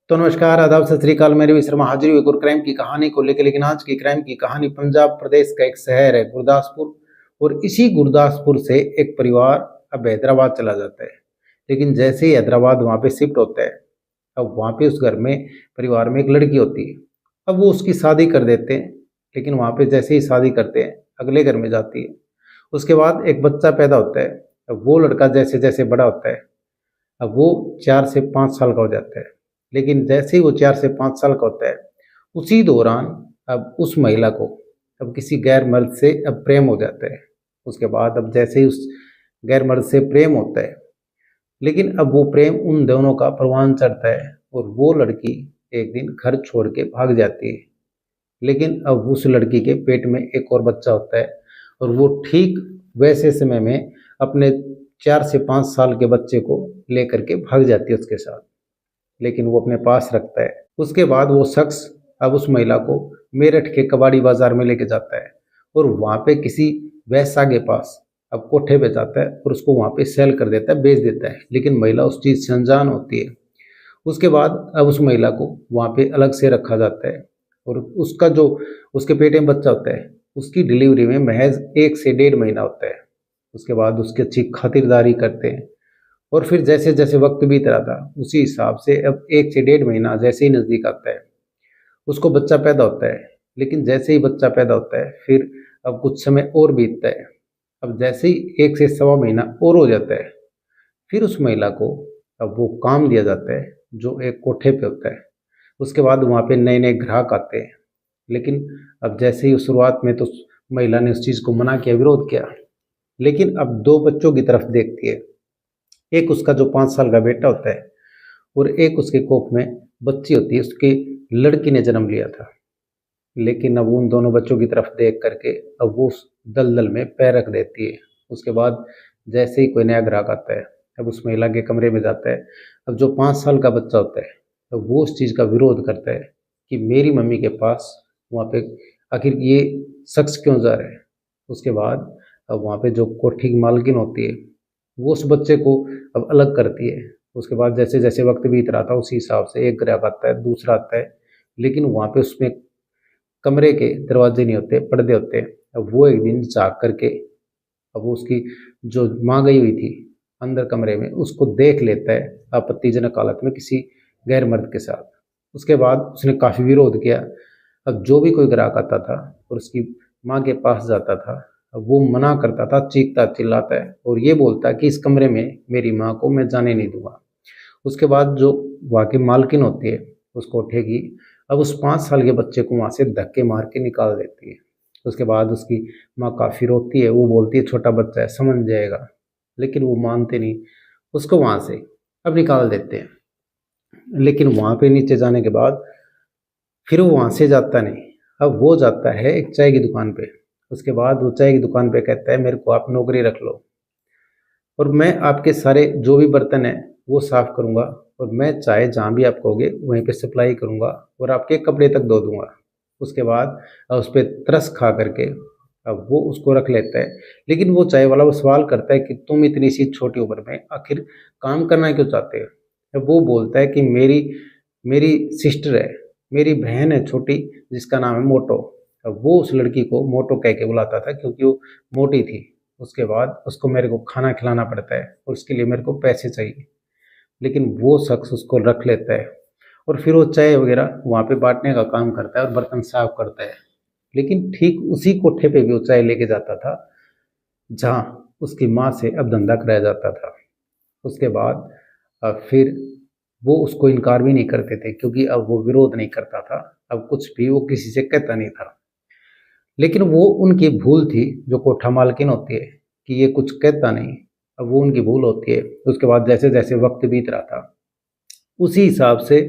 तो नमस्कार, आदाब, सत श्री अकाल। मेरे भी शर्मा हाजिर हुई एक और क्राइम की कहानी को लेकर। लेकिन आज की क्राइम की कहानी पंजाब प्रदेश का एक शहर है गुरदासपुर। और इसी गुरदासपुर से एक परिवार अब हैदराबाद चला जाता है। लेकिन जैसे ही हैदराबाद वहाँ पे शिफ्ट होता है, अब वहाँ पे उस घर में परिवार में एक लड़की होती है। अब वो उसकी शादी कर देते हैं। लेकिन वहाँ पे जैसे ही शादी करते हैं, अगले घर में जाती है। उसके बाद एक बच्चा पैदा होता है। अब वो लड़का जैसे जैसे बड़ा होता है, अब वो 4 से 5 साल का हो जाता है। लेकिन जैसे ही वो 4 से 5 साल का होता है, उसी दौरान अब उस महिला को अब किसी गैर मर्द से अब प्रेम हो जाता है। उसके बाद अब जैसे ही उस गैर मर्द से प्रेम होता है, लेकिन अब वो प्रेम उन दोनों का परवान चढ़ता है और वो लड़की एक दिन घर छोड़ के भाग जाती है। लेकिन अब उस लड़की के पेट में एक और बच्चा होता है और वो ठीक वैसे समय में अपने 4 से 5 साल के बच्चे को लेकर के भाग जाती है उसके साथ। लेकिन वो अपने पास रखता है। उसके बाद वो शख्स अब उस महिला को मेरठ के कबाड़ी बाजार में लेके जाता है और वहाँ पे किसी वैश्या के पास अब कोठे पे जाता है और उसको वहाँ पे सेल कर देता है, बेच देता है। लेकिन महिला उस चीज़ से अनजान होती है। उसके बाद अब उस महिला को वहाँ पे अलग से रखा जाता है और उसका जो उसके पेट में बच्चा होता है, उसकी डिलीवरी में महज 1 से 1.5 महीना होता है। उसके बाद उसकी अच्छी खातिरदारी करते हैं और फिर जैसे जैसे वक्त बीत रहा था, उसी हिसाब से अब 1 से 1.5 महीना जैसे ही नज़दीक आता है, उसको बच्चा पैदा होता है। लेकिन जैसे ही बच्चा पैदा होता है, फिर अब कुछ समय और बीतता है। अब जैसे ही 1 से सवा महीना और हो जाता है, फिर उस महिला को अब वो काम दिया जाता है जो एक कोठे पे होता है। उसके बाद वहाँ पे नए नए ग्राहक आते हैं। लेकिन अब जैसे ही शुरुआत में तो उस महिला ने उस चीज़ को मना किया, विरोध किया। लेकिन अब 2 बच्चों की तरफ देखती है। एक उसका जो 5 साल का बेटा होता है और एक उसके कोख में बच्ची होती है, उसकी लड़की ने जन्म लिया था। लेकिन अब उन दोनों बच्चों की तरफ देख करके अब वो उस दलदल में पैर रख देती है। उसके बाद जैसे ही कोई नया ग्राहक आता है, अब उस महिला के कमरे में जाता है। अब जो 5 साल का बच्चा होता है, तो वो उस चीज़ का विरोध करता है कि मेरी मम्मी के पास वहाँ पे आखिर ये शख्स क्यों जा रहा है। उसके बाद अब वहाँ पे जो कोठी की मालकिन होती है, वो उस बच्चे को अब अलग करती है। उसके बाद जैसे जैसे वक्त बीत रहा था, उसी हिसाब से एक ग्राहक आता है, दूसरा आता है। लेकिन वहाँ पे उसमें कमरे के दरवाजे नहीं होते, पर्दे होते हैं। अब वो एक दिन झाँक करके अब वो उसकी जो माँ गई हुई थी अंदर कमरे में, उसको देख लेता है आपत्तिजनक हालत में किसी गैर मर्द के साथ। उसके बाद उसने काफ़ी विरोध किया। अब जो भी कोई ग्राहक आता था और उसकी माँ के पास जाता था, अब वो मना करता था, चीखता चिल्लाता है और ये बोलता है कि इस कमरे में मेरी माँ को मैं जाने नहीं दूंगा। उसके बाद जो वहाँ की मालकिन होती है उस कोठे की, अब उस 5 साल के बच्चे को वहाँ से धक्के मार के निकाल देती है। उसके बाद उसकी माँ काफ़ी रोती है, वो बोलती है छोटा बच्चा है, समझ जाएगा। लेकिन वो मानते नहीं, उसको वहाँ से अब निकाल देते हैं। लेकिन वहाँ पे नीचे जाने के बाद फिर वो वहाँ से जाता नहीं। अब वो जाता है एक चाय की दुकान पे। उसके बाद वो चाय की दुकान पे कहता है मेरे को आप नौकरी रख लो और मैं आपके सारे जो भी बर्तन हैं वो साफ़ करूँगा और मैं चाय जहाँ भी आप कहोगे वहीं पे सप्लाई करूँगा और आपके कपड़े तक धो दूँगा। उसके बाद उस पे तरस खा करके अब वो उसको रख लेता है। लेकिन वो चाय वाला वो सवाल करता है कि तुम इतनी सी छोटी उम्र में आखिर काम करना क्यों चाहते हो? अब वो बोलता है कि मेरी मेरी सिस्टर है, मेरी बहन है छोटी, जिसका नाम है मोटो। अब वो उस लड़की को मोटो कह के बुलाता था क्योंकि वो मोटी थी। उसके बाद उसको मेरे को खाना खिलाना पड़ता है और उसके लिए मेरे को पैसे चाहिए। लेकिन वो शख्स उसको रख लेता है और फिर वो चाय वगैरह वहाँ पे बांटने का काम करता है और बर्तन साफ करता है। लेकिन ठीक उसी कोठे पे भी वो चाय लेके जाता था जहाँ उसकी माँ से अब धंधा कराया जाता था। उसके बाद फिर वो उसको इनकार भी नहीं करते थे क्योंकि अब वो विरोध नहीं करता था। अब कुछ भी वो किसी से कहता नहीं था। लेकिन वो उनकी भूल थी, जो कोठा मालकिन होती है कि ये कुछ कहता नहीं। अब वो उनकी भूल होती है। उसके बाद जैसे जैसे वक्त बीत रहा था, उसी हिसाब से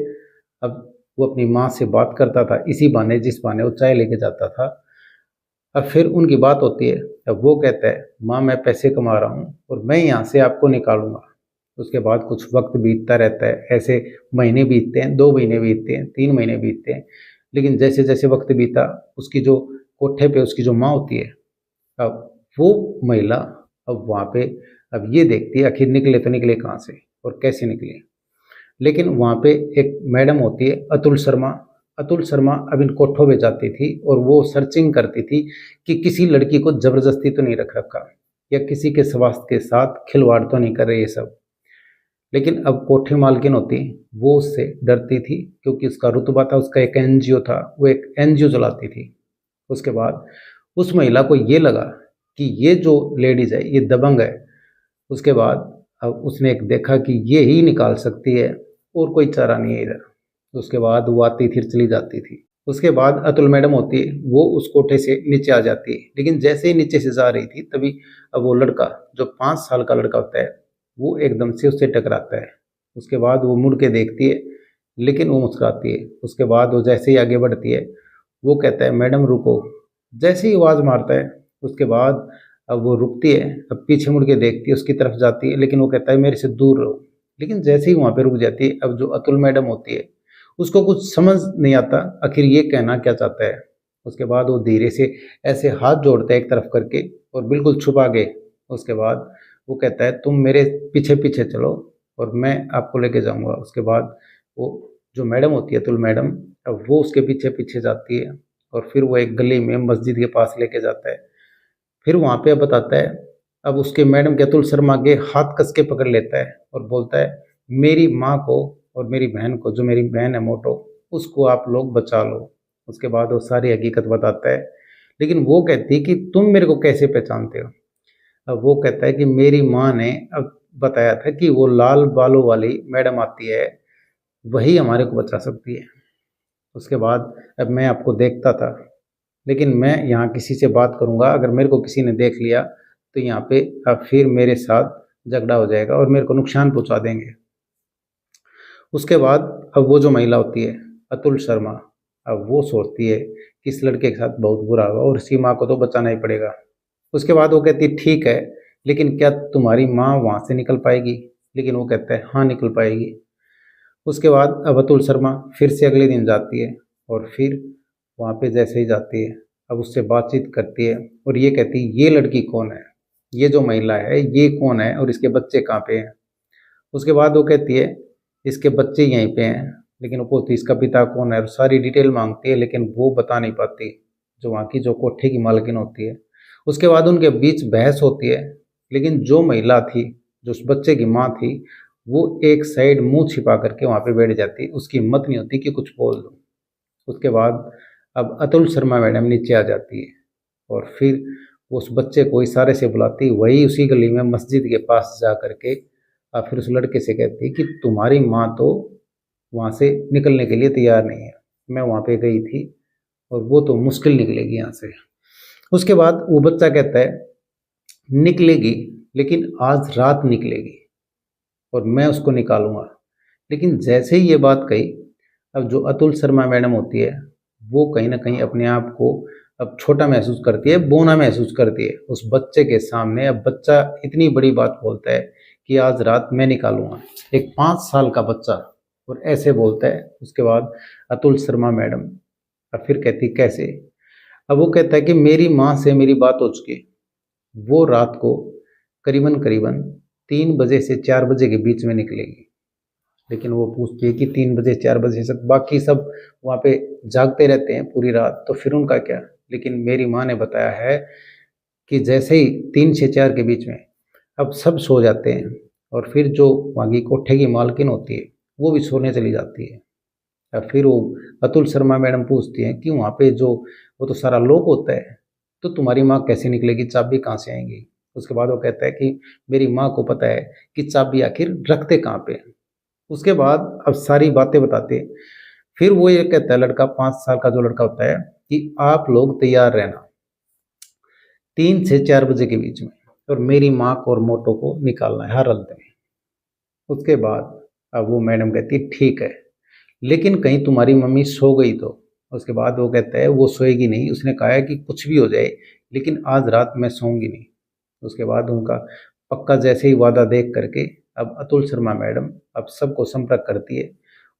अब वो अपनी माँ से बात करता था, इसी बहाने जिस बहाने वो चाय लेके जाता था। अब फिर उनकी बात होती है। अब वो कहता है माँ मैं पैसे कमा रहा हूँ और मैं यहाँ से आपको निकालूंगा। उसके बाद कुछ वक्त बीतता रहता है। ऐसे महीने बीतते हैं, 2 महीने बीतते हैं, 3 महीने बीतते हैं। लेकिन जैसे जैसे वक्त बीता, उसकी जो कोठे पे उसकी जो माँ होती है, अब वो महिला अब वहाँ पे अब ये देखती है आखिर निकले तो निकले कहाँ से और कैसे निकले। लेकिन वहाँ पे एक मैडम होती है अतुल शर्मा। अतुल शर्मा अब इन कोठों में जाती थी और वो सर्चिंग करती थी कि किसी लड़की को जबरदस्ती तो नहीं रख रखा या किसी के स्वास्थ्य के साथ खिलवाड़ तो नहीं कर रही ये सब। लेकिन अब कोठे मालकिन होती वो उससे डरती थी क्योंकि उसका रुतबा था, उसका एक एनजीओ था, वो एक एनजीओ चलाती थी। उसके बाद उस महिला को ये लगा कि ये जो लेडीज है ये दबंग है। उसके बाद अब उसने एक देखा कि ये ही निकाल सकती है और कोई चारा नहीं है इधर। उसके बाद वो आती फिर चली जाती थी। उसके बाद अतुल मैडम होती है वो उस कोठे से नीचे आ जाती है, लेकिन जैसे ही नीचे से जा रही थी तभी अब वो लड़का जो 5 साल का लड़का होता है वो एकदम से उससे टकराता है। उसके बाद वो मुड़ के देखती है लेकिन वो मुस्कुराती है। उसके बाद वो जैसे ही आगे बढ़ती है वो कहता है मैडम रुको। जैसे ही आवाज़ मारता है उसके बाद अब वो रुकती है, अब पीछे मुड़ के देखती है, उसकी तरफ जाती है, लेकिन वो कहता है मेरे से दूर रहो। लेकिन जैसे ही वहाँ पे रुक जाती है, अब जो अतुल मैडम होती है उसको कुछ समझ नहीं आता आखिर ये कहना क्या चाहता है। उसके बाद वो धीरे से ऐसे हाथ जोड़ता है एक तरफ करके और बिल्कुल छुपा के। उसके बाद वो कहता है तुम मेरे पीछे पीछे चलो और मैं आपको लेके जाऊंगा। उसके बाद वो जो मैडम होती है अतुल मैडम, अब वो उसके पीछे पीछे जाती है और फिर वो एक गली में मस्जिद के पास लेके जाता है। फिर वहाँ पे अब बताता है, अब उसके मैडम के अतुल शर्मा के हाथ कस के पकड़ लेता है और बोलता है मेरी माँ को और मेरी बहन को, जो मेरी बहन है मोटो, उसको आप लोग बचा लो। उसके बाद वो सारी हकीकत बताता है, लेकिन वो कहती है कि तुम मेरे को कैसे पहचानते हो। अब वो कहता है कि मेरी माँ ने अब बताया था कि वो लाल बालों वाली मैडम आती है वही हमारे को बचा सकती है। उसके बाद अब मैं आपको देखता था, लेकिन मैं यहाँ किसी से बात करूँगा, अगर मेरे को किसी ने देख लिया तो यहाँ पे अब फिर मेरे साथ झगड़ा हो जाएगा और मेरे को नुकसान पहुँचा देंगे। उसके बाद अब वो जो महिला होती है अतुल शर्मा, अब वो सोचती है कि इस लड़के के साथ बहुत बुरा होगा और इसकी माँ को तो बचाना ही पड़ेगा। उसके बाद वो कहती है ठीक है, लेकिन क्या तुम्हारी माँ वहाँ से निकल पाएगी। लेकिन वो कहता है हाँ निकल पाएगी। उसके बाद अब अतुल शर्मा फिर से अगले दिन जाती है और फिर वहाँ पे जैसे ही जाती है अब उससे बातचीत करती है और ये कहती है ये लड़की कौन है, ये जो महिला है ये कौन है और इसके बच्चे कहाँ पे हैं। उसके बाद वो कहती है इसके बच्चे यहीं पे हैं, लेकिन वो पूछती इसका पिता कौन है और सारी डिटेल मांगती है, लेकिन वो बता नहीं पाती जो वहाँ की जो कोठे की मालकिन होती है। उसके बाद उनके बीच बहस होती है, लेकिन जो महिला थी जो उस बच्चे की माँ थी वो एक साइड मुंह छिपा करके वहाँ पे बैठ जाती, उसकी हिम्मत नहीं होती कि कुछ बोल दो। उसके बाद अब अतुल शर्मा मैडम नीचे आ जाती है और फिर वो उस बच्चे को इशारे से बुलाती, वही उसी गली में मस्जिद के पास जा करके और फिर उस लड़के से कहती कि तुम्हारी माँ तो वहाँ से निकलने के लिए तैयार नहीं है, मैं वहाँ पे गई थी और वो तो मुश्किल निकलेगी यहाँ से। उसके बाद वो बच्चा कहता है निकलेगी, लेकिन आज रात निकलेगी और मैं उसको निकालूंगा। लेकिन जैसे ही ये बात कही, अब जो अतुल शर्मा मैडम होती है वो कहीं ना कहीं अपने आप को अब छोटा महसूस करती है, बोना महसूस करती है उस बच्चे के सामने। अब बच्चा इतनी बड़ी बात बोलता है कि आज रात मैं निकालूंगा, एक 5 साल का बच्चा, और ऐसे बोलता है। उसके बाद अतुल शर्मा मैडम अब फिर कहती कैसे। अब वो कहता है कि मेरी माँ से मेरी बात हो चुकी, वो रात को करीबन करीबन 3 बजे से 4 बजे के बीच में निकलेगी। लेकिन वो पूछती है कि 3 बजे 4 बजे तक बाकी सब वहाँ पे जागते रहते हैं पूरी रात, तो फिर उनका क्या। लेकिन मेरी माँ ने बताया है कि जैसे ही 3 से 4 के बीच में अब सब सो जाते हैं और फिर जो वहाँ की कोठे की मालकिन होती है वो भी सोने चली जाती है। और फिर वो अतुल शर्मा मैडम पूछती हैं कि वहाँ पे जो वो तो सारा लॉक होता है, तो तुम्हारी माँ कैसे निकलेगी, चाबी कहाँ से आएंगी। उसके बाद वो कहता है कि मेरी माँ को पता है कि चाबी आखिर रखते कहाँ पे हैं। उसके बाद अब सारी बातें बताते हैं। फिर वो ये कहता है लड़का, 5 साल का जो लड़का होता है, कि आप लोग तैयार रहना 3 से 4 बजे के बीच में, और मेरी माँ को और मोटो को निकालना है हर हालत में। उसके बाद अब वो मैडम कहती है ठीक है, लेकिन कहीं तुम्हारी मम्मी सो गई तो। उसके बाद वो कहता है वो सोएगी नहीं, उसने कहा है कि कुछ भी हो जाए लेकिन आज रात मैं सोऊंगी नहीं। उसके बाद उनका पक्का जैसे ही वादा देख करके अब अतुल शर्मा मैडम अब सबको संपर्क करती है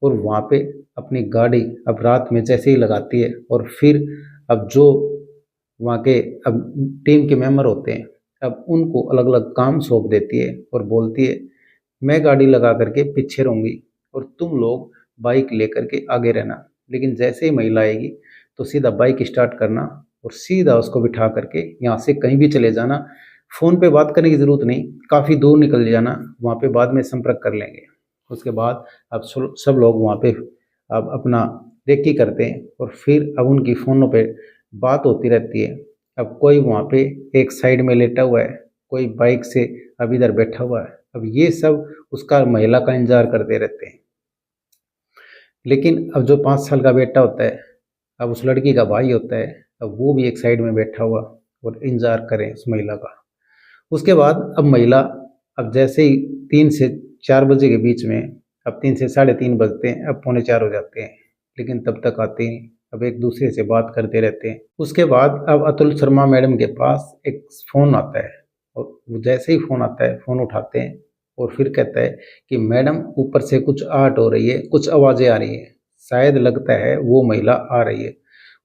और वहाँ पे अपनी गाड़ी अब रात में जैसे ही लगाती है और फिर अब जो वहाँ के अब टीम के मेंबर होते हैं अब उनको अलग अलग काम सौंप देती है और बोलती है मैं गाड़ी लगा करके पीछे रहूँगी और तुम लोग बाइक लेकर के आगे रहना। लेकिन जैसे ही महिला आएगी तो सीधा बाइक स्टार्ट करना और सीधा उसको बिठा करके यहाँ से कहीं भी चले जाना। फ़ोन पे बात करने की ज़रूरत नहीं, काफ़ी दूर निकल जाना, वहाँ पे बाद में संपर्क कर लेंगे। उसके बाद अब सब लोग वहाँ पे अब अपना रेकी करते हैं और फिर अब उनकी फ़ोनों पे बात होती रहती है। अब कोई वहाँ पे एक साइड में लेटा हुआ है, कोई बाइक से अब इधर बैठा हुआ है। अब ये सब उसका महिला का इंतज़ार करते रहते हैं। लेकिन अब जो 5 साल का बेटा होता है, अब उस लड़की का भाई होता है, अब वो भी एक साइड में बैठा हुआ और इंतज़ार करें उस महिला का। उसके बाद अब महिला अब जैसे ही 3 से 4 बजे के बीच में, अब 3 से साढ़े 3 बजते हैं, अब पौने 4 हो जाते हैं, लेकिन तब तक आते नहीं। अब एक दूसरे से बात करते रहते हैं। उसके बाद अब अतुल शर्मा मैडम के पास एक फ़ोन आता है और वो जैसे ही फ़ोन आता है, फ़ोन उठाते हैं और फिर कहता है कि मैडम ऊपर से कुछ आहट हो रही है, कुछ आवाज़ें आ रही हैं, शायद लगता है वो महिला आ रही है।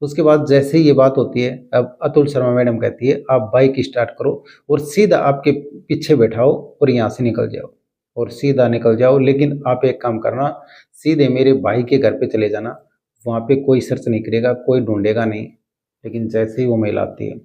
उसके बाद जैसे ही ये बात होती है, अब अतुल शर्मा मैडम कहती है आप बाइक स्टार्ट करो और सीधा आपके पीछे बैठाओ और यहाँ से निकल जाओ और सीधा निकल जाओ। लेकिन आप एक काम करना, सीधे मेरे भाई के घर पे चले जाना, वहाँ पे कोई सर्च नहीं करेगा, कोई ढूंढेगा नहीं। लेकिन जैसे ही वो महिला आती है,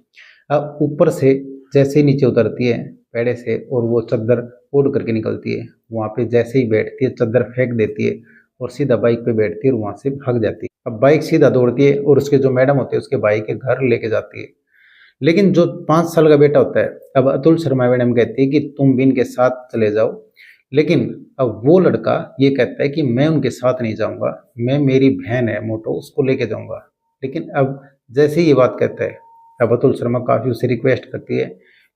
अब ऊपर से जैसे ही नीचे उतरती है पेड़े से और वो चद्दर ओढ़ करके निकलती है, वहाँ पे जैसे ही बैठती है चद्दर फेंक देती है और सीधा बाइक पे बैठती है और वहाँ से भाग जाती है। अब बाइक सीधा दौड़ती है और उसके जो मैडम होते हैं उसके भाई के घर लेके जाती है। लेकिन जो 5 साल का बेटा होता है, अब अतुल शर्मा मैडम कहती है कि तुम भी इनके साथ चले जाओ। लेकिन अब वो लड़का ये कहता है कि मैं उनके साथ नहीं जाऊंगा, मैं मेरी बहन है मोटो उसको लेके जाऊंगा। लेकिन अब जैसे ही ये बात कहता है, अब अतुल शर्मा काफ़ी उससे रिक्वेस्ट करती है,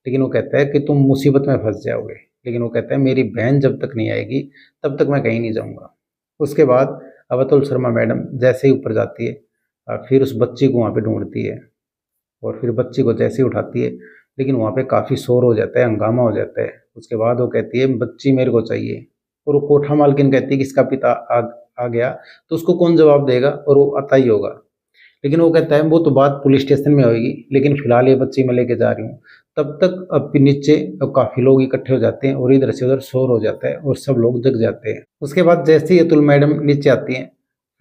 लेकिन वो कहता है कि तुम मुसीबत में फंस जाओगे। लेकिन वो कहता है मेरी बहन जब तक नहीं आएगी तब तक मैं कहीं नहीं जाऊंगा। उसके बाद अब अतुल शर्मा मैडम जैसे ही ऊपर जाती है, फिर उस बच्ची को वहाँ पे ढूंढती है और फिर बच्ची को जैसे ही उठाती है, लेकिन वहाँ पे काफ़ी शोर हो जाता है, हंगामा हो जाता है। उसके बाद वो कहती है बच्ची मेरे को चाहिए और वो कोठा मालकिन कहती है कि इसका पिता आ गया तो उसको कौन जवाब देगा, और वो आता ही होगा। लेकिन वो कहता है वो तो बात पुलिस स्टेशन में होगी, लेकिन फिलहाल ये बच्ची मैं लेके जा रही हूँ। तब तक अब नीचे अब काफ़ी लोग इकट्ठे हो जाते हैं और इधर से उधर शोर हो जाता है और सब लोग जग जाते हैं। उसके बाद जैसे ही अतुल मैडम नीचे आती हैं,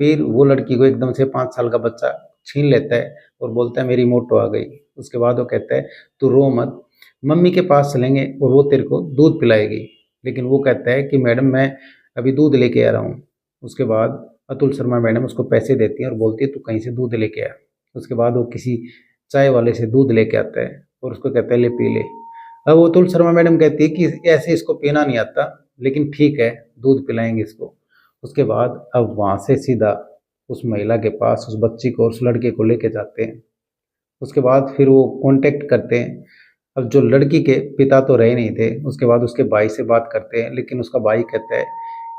फिर वो लड़की को एकदम से 5 साल का बच्चा छीन लेता है और बोलता है मेरी मोटो आ गई। उसके बाद वो कहता है तू रो मत, मम्मी के पास चलेंगे और वो तेरे को दूध पिलाएगी। लेकिन वो कहता है कि मैडम मैं अभी दूध लेके आ रहा हूँ। उसके बाद अतुल शर्मा मैडम उसको पैसे देती हैं और बोलती है तू कहीं से दूध लेके आ। उसके बाद वो किसी चाय वाले से दूध लेके आता है और उसको कहता है ले पी ले। अब वो अतुल शर्मा मैडम कहती है कि ऐसे इसको पीना नहीं आता, लेकिन ठीक है दूध पिलाएंगे इसको। उसके बाद अब वहाँ से सीधा उस महिला के पास उस बच्ची को और उस लड़के को लेके जाते हैं। उसके बाद फिर वो कांटेक्ट करते हैं। अब जो लड़की के पिता तो रहे नहीं थे, उसके बाद उसके भाई से बात करते हैं, लेकिन उसका भाई कहता है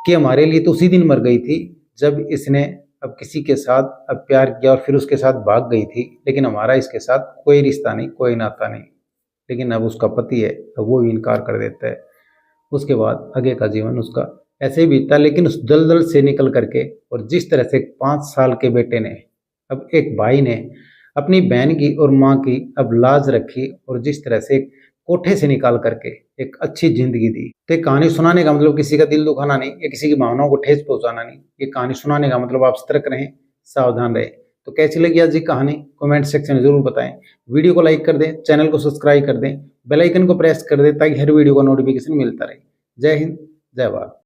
कि हमारे लिए तो उसी दिन मर गई थी जब इसने अब किसी के साथ अब प्यार किया और फिर उसके साथ भाग गई थी, लेकिन हमारा इसके साथ कोई रिश्ता नहीं, कोई नाता नहीं। लेकिन अब उसका पति है तो वो भी इनकार कर देता है। उसके बाद आगे का जीवन उसका ऐसे ही बीतता, लेकिन उस दलदल से निकल करके और जिस तरह से 5 साल के बेटे ने, अब एक भाई ने अपनी बहन की और माँ की अब लाज रखी और जिस तरह से एक कोठे से निकाल करके एक अच्छी जिंदगी दी। तो एक कहानी सुनाने का मतलब किसी का दिल दुखाना नहीं या किसी की भावनाओं को ठेस पहुंचाना नहीं। ये कहानी सुनाने का मतलब आप सतर्क रहें, सावधान रहें। तो कैसी लगी आज ये कहानी कमेंट सेक्शन में जरूर बताएं। वीडियो को लाइक कर दें, चैनल को सब्सक्राइब कर दें, बेल आइकन को प्रेस कर दें ताकि हर वीडियो का नोटिफिकेशन मिलता रहे। जय हिंद, जय भारत।